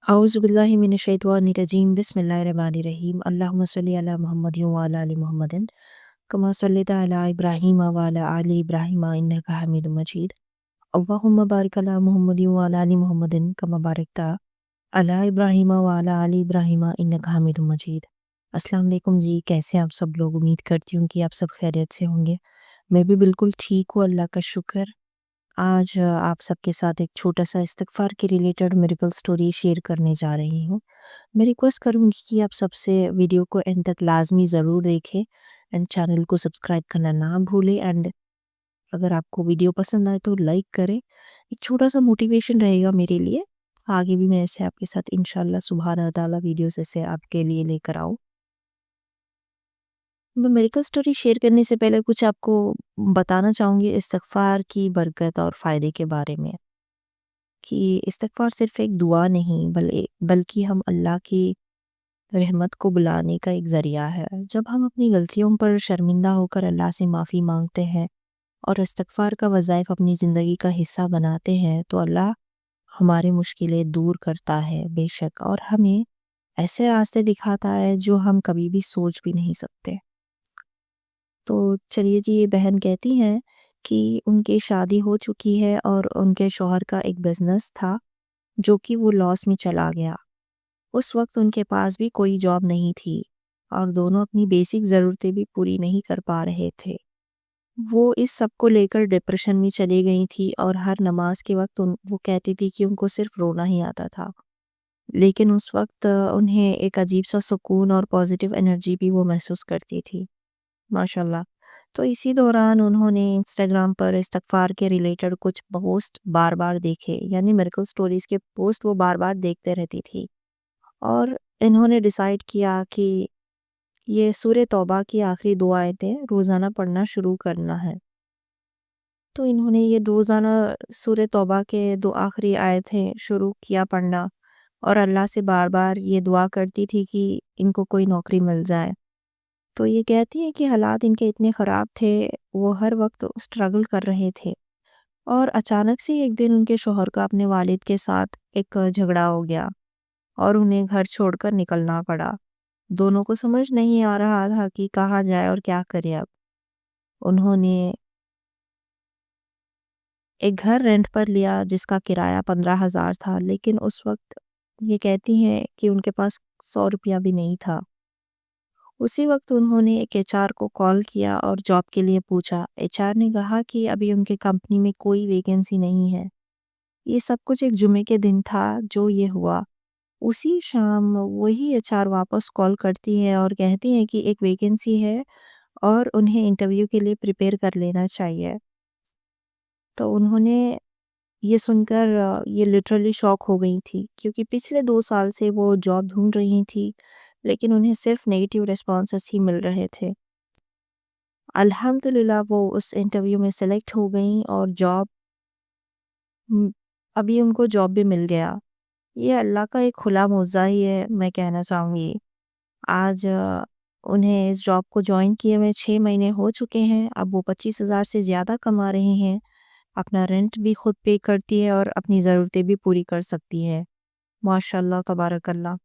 औज़ु बिल्लाहि मिनश्शैतानिर्रजीम बिस्मिल्लाहिर्रहमानिर्रहीम अल्लाहुम्मा सल्लि अला मुहम्मदिन व अला आलि मुहम्मदिन कमा सल्लैता अला इब्राहीम व अला आलि इब्राहीम इन्नका हमीदुम मजीद अल्लाहुम्मा बारिक अला मुहम्मदिन व अला आलि मुहम्मदिन कमा बारकता अला इब्राहीम व अला आलि इब्राहीम इन्नका हमीदुम मजीद। अस्सलाम वालेकुम जी, कैसे हैं आप सब लोग? उम्मीद करती हूँ कि आप सब खैरियत से होंगे। मैं भी बिल्कुल ठीक हूँ, अल्लाह का शुक्र। आज आप सबके साथ एक छोटा सा इस्तिग़फ़ार के रिलेटेड मिरेकल स्टोरी शेयर करने जा रही हूँ। मैं रिक्वेस्ट करूँगी कि आप सबसे वीडियो को एंड तक लाज़मी ज़रूर देखें एंड चैनल को सब्सक्राइब करना ना भूलें। एंड अगर आपको वीडियो पसंद आए तो लाइक करें। एक छोटा सा मोटिवेशन रहेगा मेरे लिए। आगे भी मैं ऐसे आपके साथ इंशाअल्लाह सुब्हान अल्लाह ताला वीडियोस ऐसे आपके लिए लेकर आऊँ। मैं मेडिकल स्टोरी शेयर करने से पहले कुछ आपको बताना चाहूँगी इस्तिग़फ़ार की बरकत और फ़ायदे के बारे में, कि इस्तिग़फ़ार सिर्फ़ एक दुआ नहीं बल्कि हम अल्लाह की रहमत को बुलाने का एक ज़रिया है। जब हम अपनी गलतियों पर शर्मिंदा होकर अल्लाह से माफ़ी माँगते हैं और इस्तिग़फ़ार का वज़ाइफ़ अपनी ज़िंदगी का हिस्सा बनाते हैं, तो अल्लाह हमारी मुश्किलें दूर करता है बेशक, और हमें ऐसे रास्ते दिखाता है जो हम कभी भी सोच भी नहीं सकते। तो चलिए जी, ये बहन कहती हैं कि उनकी शादी हो चुकी है और उनके शौहर का एक बिज़नेस था जो कि वो लॉस में चला गया। उस वक़्त उनके पास भी कोई जॉब नहीं थी और दोनों अपनी बेसिक ज़रूरतें भी पूरी नहीं कर पा रहे थे। वो इस सब को लेकर डिप्रेशन में चली गई थी और हर नमाज़ के वक़्त वो कहती थी कि उनको सिर्फ़ रोना ही आता था। लेकिन उस वक़्त उन्हें एक अजीब-सा सुकून और पॉज़िटिव एनर्जी भी वो महसूस करती थी। माशाल्लाह। तो इसी दौरान उन्होंने इंस्टाग्राम पर इस्तिग़फ़ार के रिलेटेड कुछ पोस्ट बार-बार देखे, यानी मिरेकल स्टोरीज़ के पोस्ट वो बार-बार देखते रहती थी। और इन्होंने डिसाइड किया कि ये सूरह तौबा की आखिरी 2 आयतें रोज़ाना पढ़ना शुरू करना है। तो इन्होंने ये रोज़ाना सूरह तौबा के 2 आखिरी आयतें शुरू किया पढ़ना और अल्लाह से बार-बार ये दुआ करती थी कि इनको कोई नौकरी मिल जाए। तो ये कहती हैं कि हालात इनके इतने ख़राब थे, वो हर वक़्त स्ट्रगल कर रहे थे और अचानक से एक दिन उनके शौहर का अपने वालिद के साथ एक झगड़ा हो गया और उन्हें घर छोड़कर निकलना पड़ा। दोनों को समझ नहीं आ रहा था कि कहाँ जाए और क्या करें अब। उन्होंने एक घर रेंट पर लिया जिसका किराया 15,000 था, लेकिन उस वक़्त ये कहती हैं कि उनके पास 100 रुपया भी नहीं था। उसी वक़्त उन्होंने एक एचआर को कॉल किया और जॉब के लिए पूछा। एचआर ने कहा कि अभी उनके कंपनी में कोई वैकेंसी नहीं है। ये सब कुछ एक जुमे के दिन था जो ये हुआ। उसी शाम वही एचआर वापस कॉल करती है और कहती हैं कि एक वैकेंसी है और उन्हें इंटरव्यू के लिए प्रिपेयर कर लेना चाहिए। तो उन्होंने ये सुनकर ये लिटरली शॉक हो गई थी, क्योंकि पिछले 2 साल से वो जॉब ढूँढ रही थी, लेकिन उन्हें सिर्फ़ नेगेटिव रिस्पॉन्सेस ही मिल रहे थे। अल्हम्दुलिल्लाह वो उस इंटरव्यू में सेलेक्ट हो गईं और अभी उनको जॉब भी मिल गया। ये अल्लाह का एक खुला मौज़ा ही है, मैं कहना चाहूँगी। आज उन्हें इस जॉब को जॉइन किए हुए 6 महीने हो चुके हैं। अब वो 25,000 से ज़्यादा कमा रही हैं। अपना रेंट भी खुद पे करती है और अपनी ज़रूरतें भी पूरी कर सकती है। माशाअल्लाह तबारक अल्लाह।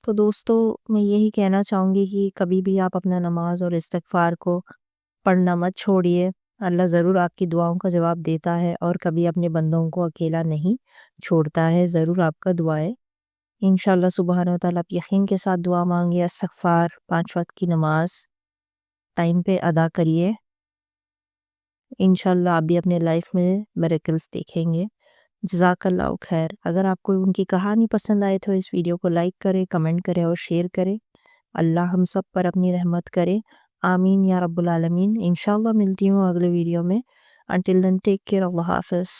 तो दोस्तों, मैं यही कहना चाहूँगी कि कभी भी आप अपना नमाज़ और इस्तिग़फ़ार को पढ़ना मत छोड़िए। अल्लाह ज़रूर आपकी दुआओं का जवाब देता है और कभी अपने बंदों को अकेला नहीं छोड़ता है। ज़रूर आपका दुआएँ इंशाअल्लाह सुब्हानहू व तआला आप यकीन के साथ दुआ माँगिए, इस्तिग़फ़ार, 5 वक़्त की नमाज़ टाइम पे अदा करिए। इंशाअल्लाह आप भी अपने लाइफ में मिरेकल्स देखेंगे। जज़ाकल्लाहु खैर। अगर आपको उनकी कहानी पसंद आए तो इस वीडियो को लाइक करें, कमेंट करें और शेयर करें। अल्लाह हम सब पर अपनी रहमत करे। आमीन या रब्बुल आलमीन। इंशाअल्लाह मिलती हूँ अगले वीडियो में। अंटिल देन टेक केयर, अल्लाह हाफ़िज़।